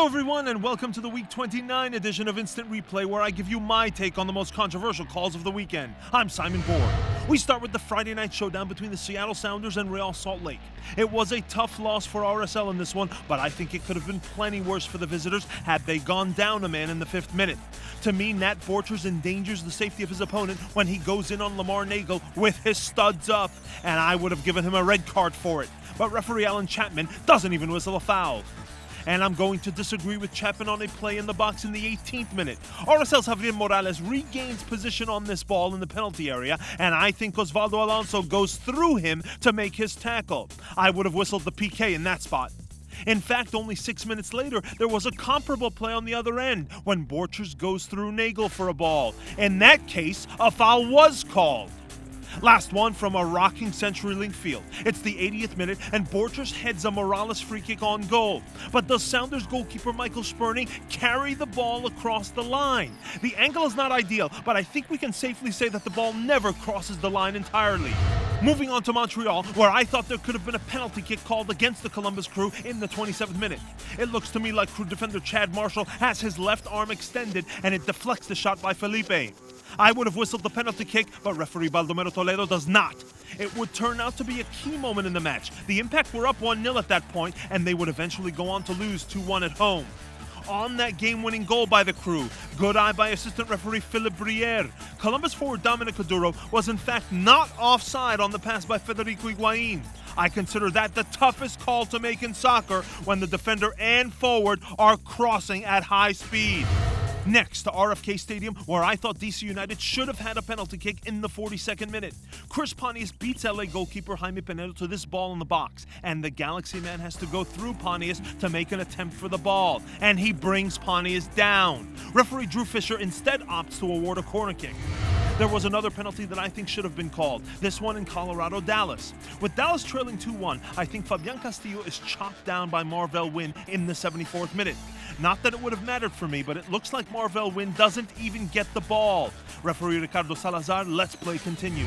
Hello everyone and welcome to the Week 29 edition of Instant Replay, where I give you my take on the most controversial calls of the weekend. I'm Simon Bohr. We start with the Friday night showdown between the Seattle Sounders and Real Salt Lake. It was a tough loss for RSL in this one, but I think it could have been plenty worse for the visitors had they gone down a man in the 5th minute. To me, Nat Borchers endangers the safety of his opponent when he goes in on Lamar Nagel with his studs up, and I would have given him a red card for it. But referee Alan Chapman doesn't even whistle a foul. And I'm going to disagree with Chapman on a play in the box in the 18th minute. RSL's Javier Morales regains position on this ball in the penalty area, and I think Osvaldo Alonso goes through him to make his tackle. I would have whistled the PK in that spot. In fact, only 6 minutes later, there was a comparable play on the other end when Borchers goes through Nagel for a ball. In that case, a foul was called. Last one from a rocking CenturyLink field. It's the 80th minute and Borchers heads a Morales free kick on goal. But does Sounders goalkeeper Michael Spurney carry the ball across the line? The angle is not ideal, but I think we can safely say that the ball never crosses the line entirely. Moving on to Montreal, where I thought there could have been a penalty kick called against the Columbus Crew in the 27th minute. It looks to me like Crew defender Chad Marshall has his left arm extended and it deflects the shot by Felipe. I would have whistled the penalty kick, but referee Baldomero Toledo does not. It would turn out to be a key moment in the match. The Impact were up 1-0 at that point, and they would eventually go on to lose 2-1 at home. On that game-winning goal by the Crew, good eye by assistant referee Philippe Briere. Columbus forward Dominic Oduro was in fact not offside on the pass by Federico Higuain. I consider that the toughest call to make in soccer when the defender and forward are crossing at high speed. Next to RFK Stadium, where I thought DC United should have had a penalty kick in the 42nd minute. Chris Pontius beats LA goalkeeper Jaime Pinedo to this ball in the box, and the Galaxy man has to go through Pontius to make an attempt for the ball, and he brings Pontius down. Referee Drew Fisher instead opts to award a corner kick. There was another penalty that I think should have been called, this one in Colorado-Dallas. With Dallas trailing 2-1, I think Fabian Castillo is chopped down by Marvel Wynn in the 74th minute. Not that it would have mattered for me, but it looks like Marvel Wynn doesn't even get the ball. Referee Ricardo Salazar lets play continue.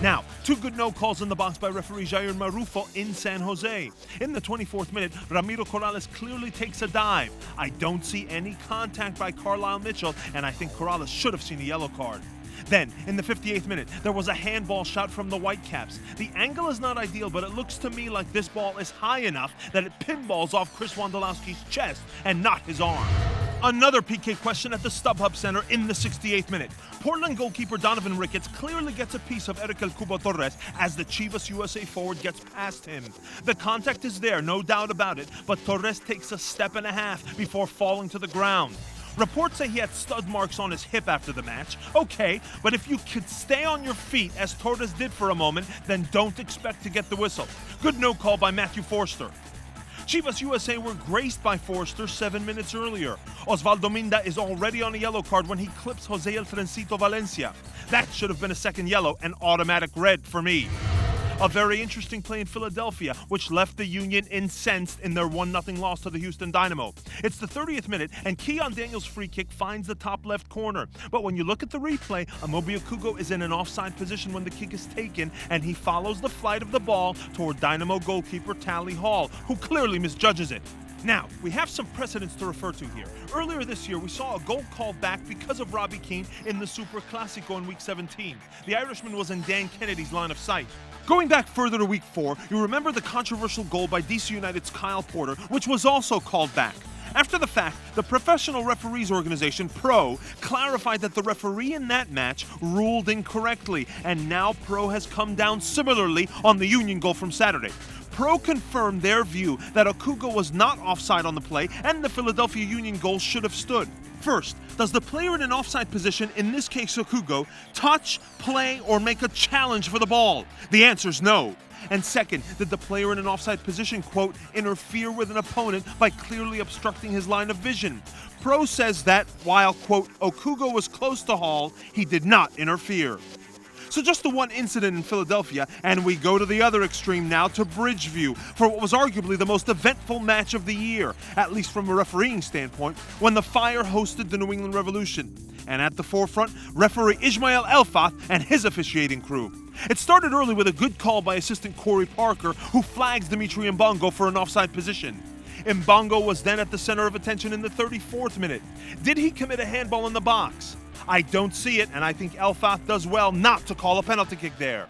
Now, two good no calls in the box by referee Jair Marufo in San Jose. In the 24th minute, Ramiro Corrales clearly takes a dive. I don't see any contact by Carlisle Mitchell, and I think Corrales should have seen a yellow card. Then, in the 58th minute, there was a handball shot from the Whitecaps. The angle is not ideal, but it looks to me like this ball is high enough that it pinballs off Chris Wondolowski's chest and not his arm. Another PK question at the StubHub Center in the 68th minute. Portland goalkeeper Donovan Ricketts clearly gets a piece of Eric El Cubo Torres as the Chivas USA forward gets past him. The contact is there, no doubt about it, but Torres takes a step and a half before falling to the ground. Reports say he had stud marks on his hip after the match. Okay, but if you could stay on your feet as Torres did for a moment, then don't expect to get the whistle. Good no call by Matthew Forster. Chivas USA were graced by Forster 7 minutes earlier. Osvaldo Minda is already on a yellow card when he clips Jose El Trencito Valencia. That should have been a second yellow and automatic red for me. A very interesting play in Philadelphia, which left the Union incensed in their 1-0 loss to the Houston Dynamo. It's the 30th minute, and Keon Daniel's free kick finds the top left corner. But when you look at the replay, Amobi Okugo is in an offside position when the kick is taken, and he follows the flight of the ball toward Dynamo goalkeeper Tally Hall, who clearly misjudges it. Now, we have some precedents to refer to here. Earlier this year, we saw a goal called back because of Robbie Keane in the Super Classico in Week 17. The Irishman was in Dan Kennedy's line of sight. Going back further to Week 4, you remember the controversial goal by DC United's Kyle Porter, which was also called back. After the fact, the Professional Referees Organization, PRO, clarified that the referee in that match ruled incorrectly, and now PRO has come down similarly on the Union goal from Saturday. PRO confirmed their view that Okugo was not offside on the play and the Philadelphia Union goal should have stood. First, does the player in an offside position, in this case Okugo, touch, play, or make a challenge for the ball? The answer is no. And second, did the player in an offside position, quote, interfere with an opponent by clearly obstructing his line of vision? PRO says that while, quote, Okugo was close to Hall, he did not interfere. So just the one incident in Philadelphia, and we go to the other extreme now to Bridgeview for what was arguably the most eventful match of the year, at least from a refereeing standpoint, when the Fire hosted the New England Revolution. And at the forefront, referee Ismail Elfath and his officiating crew. It started early with a good call by assistant Corey Parker, who flags Dimitri Mbongo for an offside position. Mbongo was then at the center of attention in the 34th minute. Did he commit a handball in the box? I don't see it, and I think Elfath does well not to call a penalty kick there.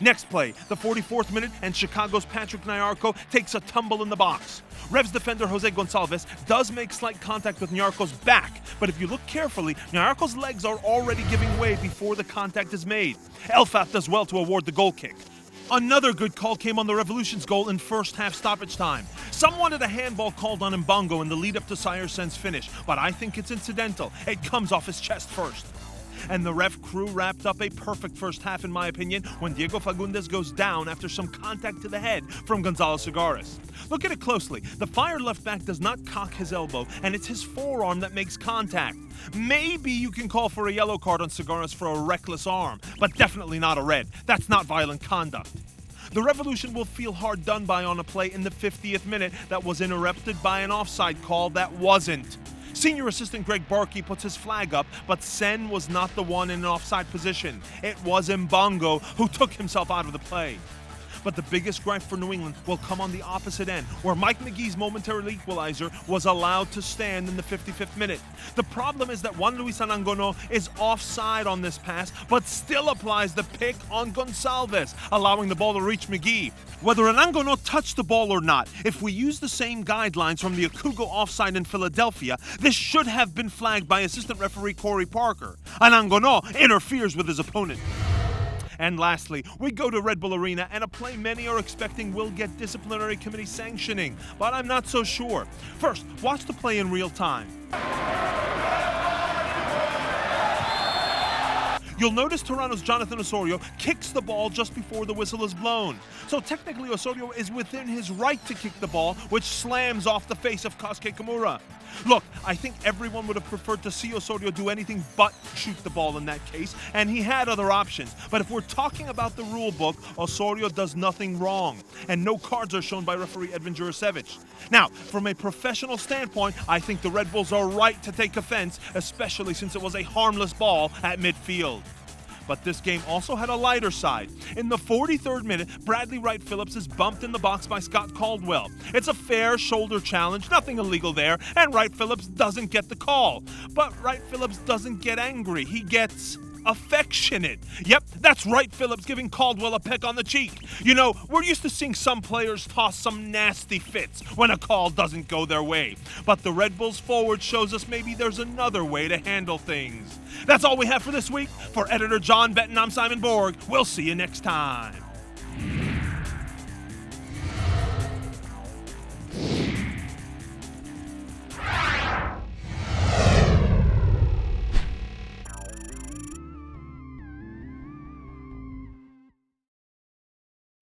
Next play, the 44th minute, and Chicago's Patrick Nyarko takes a tumble in the box. Revs defender Jose Gonçalves does make slight contact with Nyarko's back, but if you look carefully, Nyarko's legs are already giving way before the contact is made. Elfath does well to award the goal kick. Another good call came on the Revolution's goal in first half stoppage time. Some wanted a handball called on Mbongo in the lead up to Syerssen's finish, but I think it's incidental. It comes off his chest first. And the ref crew wrapped up a perfect first half, in my opinion, when Diego Fagundes goes down after some contact to the head from Gonzalo Segares. Look at it closely. The fired left back does not cock his elbow, and it's his forearm that makes contact. Maybe you can call for a yellow card on Segares for a reckless arm, but definitely not a red. That's not violent conduct. The Revolution will feel hard done by on a play in the 50th minute that was interrupted by an offside call that wasn't. Senior assistant Greg Barkey puts his flag up, but Sen was not the one in an offside position. It was Mbongo who took himself out of the play. But the biggest gripe for New England will come on the opposite end, where Mike McGee's momentary equalizer was allowed to stand in the 55th minute. The problem is that Juan Luis Anangonó is offside on this pass, but still applies the pick on Gonçalves, allowing the ball to reach McGee. Whether Anangonó touched the ball or not, if we use the same guidelines from the Akugo offside in Philadelphia, this should have been flagged by assistant referee Corey Parker. Anangonó interferes with his opponent. And lastly, we go to Red Bull Arena, and a play many are expecting will get disciplinary committee sanctioning, but I'm not so sure. First, watch the play in real time. You'll notice Toronto's Jonathan Osorio kicks the ball just before the whistle is blown. So technically Osorio is within his right to kick the ball, which slams off the face of Kosuke Kimura. Look, I think everyone would have preferred to see Osorio do anything but shoot the ball in that case, and he had other options. But if we're talking about the rule book, Osorio does nothing wrong, and no cards are shown by referee Edvin Jurasevich. Now, from a professional standpoint, I think the Red Bulls are right to take offense, especially since it was a harmless ball at midfield. But this game also had a lighter side. In the 43rd minute, Bradley Wright-Phillips is bumped in the box by Scott Caldwell. It's a fair shoulder challenge, nothing illegal there, and Wright-Phillips doesn't get the call. But Wright-Phillips doesn't get angry, he gets affectionate. Yep, that's Wright-Phillips giving Caldwell a peck on the cheek. You know, we're used to seeing some players toss some nasty fits when a call doesn't go their way. But the Red Bulls forward shows us maybe there's another way to handle things. That's all we have for this week. For editor John Benton, I'm Simon Borg. We'll see you next time.